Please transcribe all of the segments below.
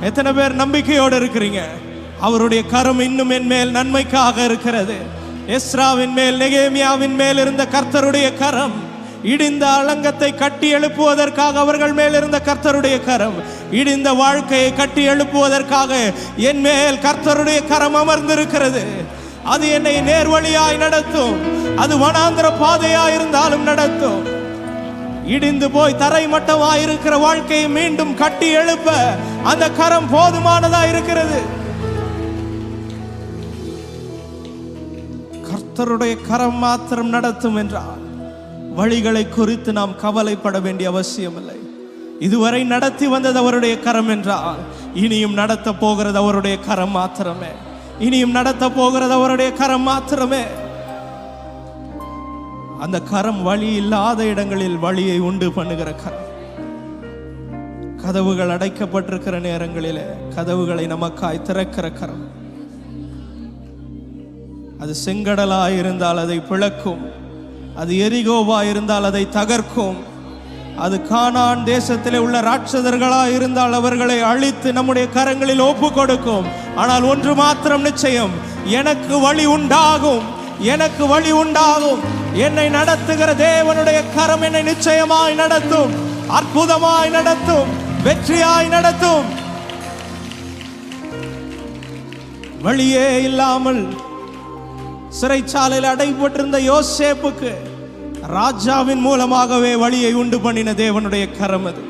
எத்தனை பேர் நம்பிக்கையோடு இருக்கிறீங்க? அவருடைய கரம் இன்னும் என் மேல் நன்மைக்காக இருக்கிறது. எஸ்ராவின் மேல், நெகேமியாவின் மேல் இருந்த கர்த்தருடைய கரம், இடிந்த அலங்கத்தை கட்டி எழுப்புவதற்காக அவர்கள் மேல் இருந்த கர்த்தருடைய கரம், இடிந்த வாழ்க்கையை கட்டி எழுப்புவதற்காக என் மேல் கர்த்தருடைய கரம் அமர்ந்திருக்கிறது. அது என்னை நேர்வழியாய் நடத்தும். அது வனாந்திர பாதையாய் இருந்தாலும் நடத்தும். இடிந்து போய் தரை மட்டமாய் இருக்கிற வாழ்க்கையை மீண்டும் கட்டி எழுப்ப அந்த கரம் போதுமானதா இருக்கிறது. கர்த்தருடைய கரம் மாத்திரம் நடத்தும் என்றால் வழிகளை குறித்து நாம் கவலைப்பட வேண்டிய அவசியம் இல்லை. இதுவரை நடத்தி வந்தது அவருடைய கரம் என்றால் இனியும் நடத்த போகிறது அவருடைய கரம் மாத்திரமே. இனியும் நடத்த போகிறது அவருடைய கரம் மாத்திரமே. அந்த கரம் வழி இல்லாத இடங்களில் வழியை உண்டு பண்ணுகிற கரம். கதவுகள் அடைக்கப்பட்டிருக்கிற நேரங்களிலே கதவுகளை நமக்காய் திறக்கிற கரம். அது செங்கடலாய் இருந்தால் அதை பிளக்கும், அது எரிகோவாய் இருந்தால் அதை தகர்க்கும், அது கானான் தேசத்திலே உள்ள ராட்சதர்களாய் இருந்தால் அவர்களை அழித்து நம்முடைய கரங்களில் ஒப்பு கொடுக்கும். ஆனால் ஒன்று மாத்திரம் நிச்சயம், எனக்கு வழி உண்டாகும், எனக்கு வழி உண்டாகும். என்னை நடத்துகிற தேவனுடைய கரம் என்னை நிச்சயமாய் நடத்தும், அற்புதமாய் நடத்தும், வெற்றியாய் நடத்தும். வழியே இல்லாமல் சிறைச்சாலையில் அடைபட்டிருந்த யோசேப்புக்கு ராஜாவின் மூலமாகவே வழியை உண்டு பண்ணின தேவனுடைய கரம் அது.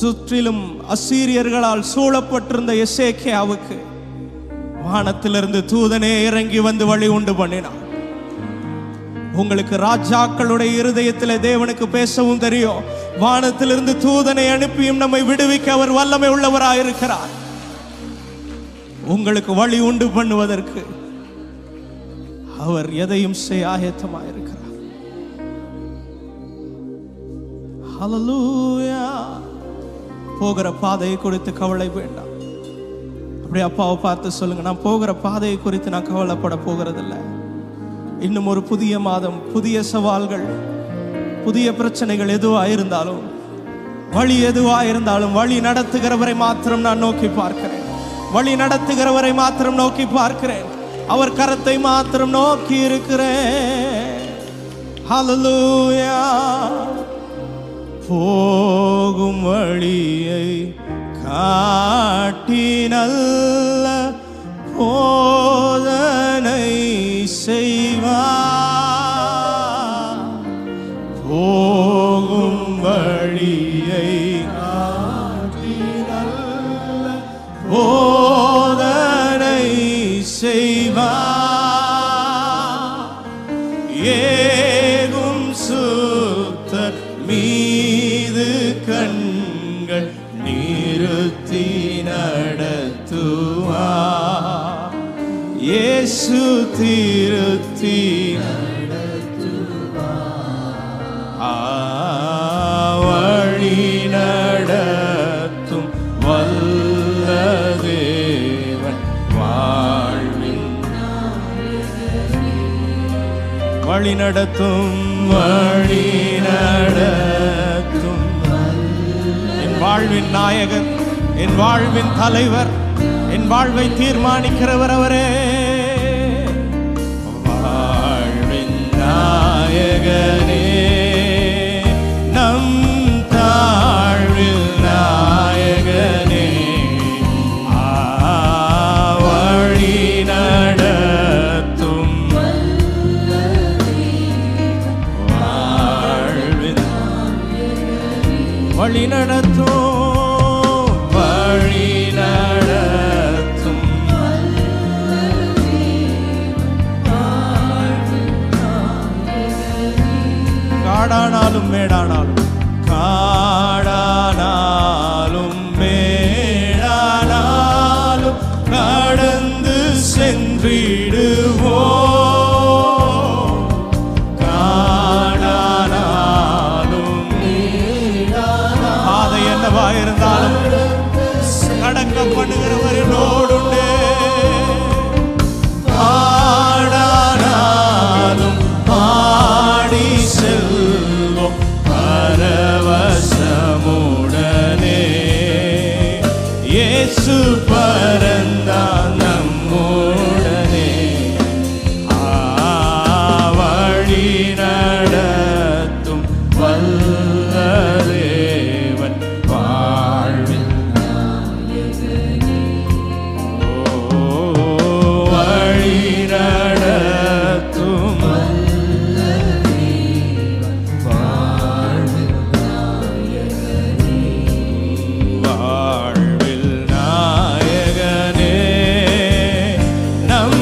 சுற்றிலும் அசீரியர்களால் சூழப்பட்டிருந்த எசேக்கியாவுக்கு வானத்திலிருந்து தூதனே இறங்கி வந்து வழி உண்டு பண்ணினான். உங்களுக்கு ராஜாக்களுடைய இருதயத்தில் தேவனுக்கு பேசவும் தெரியும். வானத்திலிருந்து தூதனை அனுப்பியும் நம்மை விடுவிக்க அவர் வல்லமை உள்ளவராயிருக்கிறார். உங்களுக்கு வழி உண்டு பண்ணுவதற்கு அவர் எதையும் செய்ய ஆயத்தமாயிருக்கிறார். ஹல்லேலூயா. போகிற பாதையை குறித்து கவலை வேண்டாம். அப்படியே அப்பாவை பார்த்து சொல்லுங்க, நான் போகிற பாதையை குறித்து நான் கவலைப்பட போகிறதில்லை. இன்னும் ஒரு புதிய மாதம், புதிய சவால்கள், புதிய பிரச்சனைகள் எதுவாக இருந்தாலும், வழி எதுவாக இருந்தாலும், வழி நடத்துகிறவரை மாத்திரம் நான் நோக்கி பார்க்கிறேன். வழி நடத்துகிறவரை மாத்திரம் நோக்கி பார்க்கிறேன். அவர் கரத்தை மாத்திரம் நோக்கி இருக்கிறேன். ஹல்லேலூயா. போகும் வழியை காட்டி நல்ல போதனை செய்வார். போகும் வழியை காட்டி நல்ல போதனை செய்வார். ஏகும் சுத்தர் மீது கண்கள் நிறுத்தி நடத்துவார். இயேசு திருத்தி நடத்துவார். வழி நடத்தும் வல்ல தேவன் வாழ்வின் வழி நடத்தும், வழி நடத்தும் என் வாழ்வின் நாயகர், என் வாழ்வின் தலைவர், என் வாழ்வை தீர்மானிக்கிறவர் அவரே. வாழ்வின் நாயகனே, நம் தாழ்வில் நாயகனே, வழி நடத்தும் வாழ்வின் வழி நடத்தும், வழி நடத்தும். காடானாலும் மேடானாலும், காடானாலும் மேடானாலும் கடந்து சென்றிடுவோம். காடானாலும் பாதை என்னவா இருந்தாலும் கடக்க பண்ணுகிறவர் என்னோடுண்டே. பாடானாலும் பாடி செல்வோம் பரவசமுடனே. வல்ல தேவன் வாழ்வில் வழி நடத்தும் வாழ்வில் நாயகனே நம்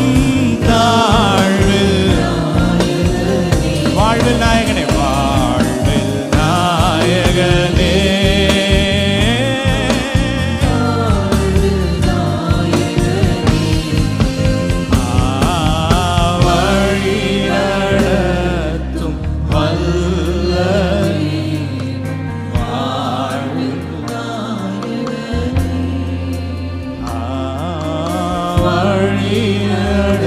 தாழ்வில் வாழ்வில் நாயகனே வாழ்வில் நாயகனே வழி நடத்தும் வல்ல வாழ்வில் வழி நட